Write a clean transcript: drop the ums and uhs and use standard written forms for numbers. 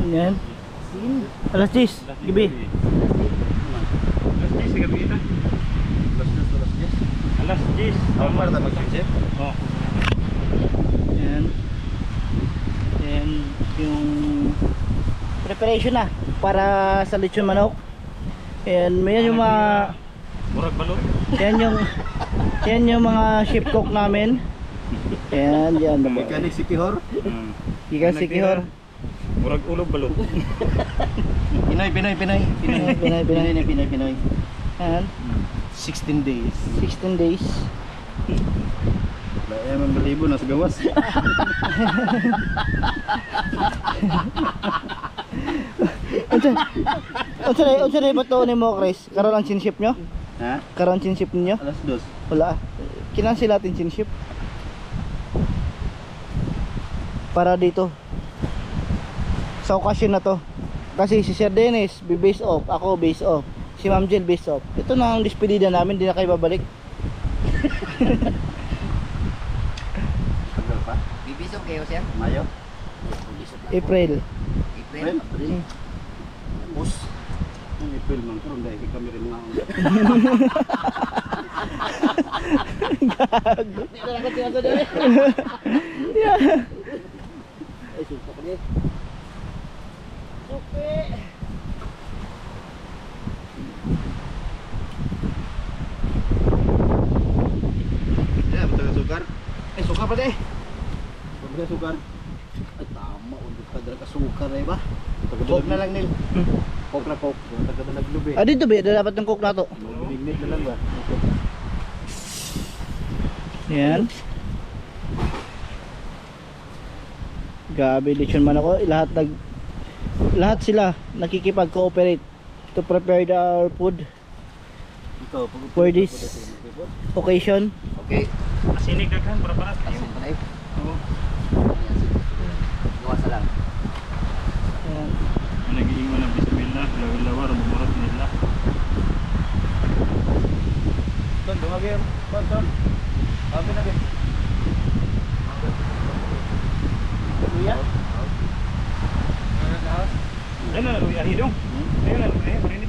Yan. Alas 10, gabi. Alas 10 gabi na. Alas 10. Ako para tayo mag-chef? Oh. Yan. Yan yung preparation na para sa lechon manok. Yan, yan yung mga Murag balot. yan yung mga chef cook namin. Yan, yan. Mechanic si Kihor. Gikan si Kihor. Murag ulo balot. Pinoy. Pinoy. Pinoy. Yan, 16 days. 16 days. Kaya man balibo na sa gawas. Unsa na ba to ni mo, Chris? Karon ang chinship nyo? Ha? Karon chinship ninyo? Alas 2. Wala. Kinansel natin chinship. Para dito. Sa okasyon na to. Kasi si Sir Dennis, base off. Ako base off. Si Ma'am Jill base off. Ito na ang despedida namin. Di na kayo babalik. Tagal pa? Bibisok kayo sir? Mayo? April. April? April. Tapos, ang April man karon dahil kami rin mga Hindi na lang tinasa doon. ay suka pa din. Supi. Ya, betul sukar. Suka pa din. Betul sukar. Ay tama untuk kadra ka sukar ay ba? Coke na lang nil. Coke na coke. Tagad na naglubi. Ah, dito ba? Dapat ng coke na to. Bignit na lang ba? Yan. Grabe lechon man ako. Lahat sila nakikipag-cooperate to prepare our food Ikaw, for this occasion. Okay. Asinig daghan para Asin pa na eh. Oo. Gawa sa lang. Yan. Nag-iingon ng bismillah, lawar murag nila. Ton, dumagi. Ton. Abi na din. Kuya? Ayun na, luya hidong. Ayun na, luya, marinit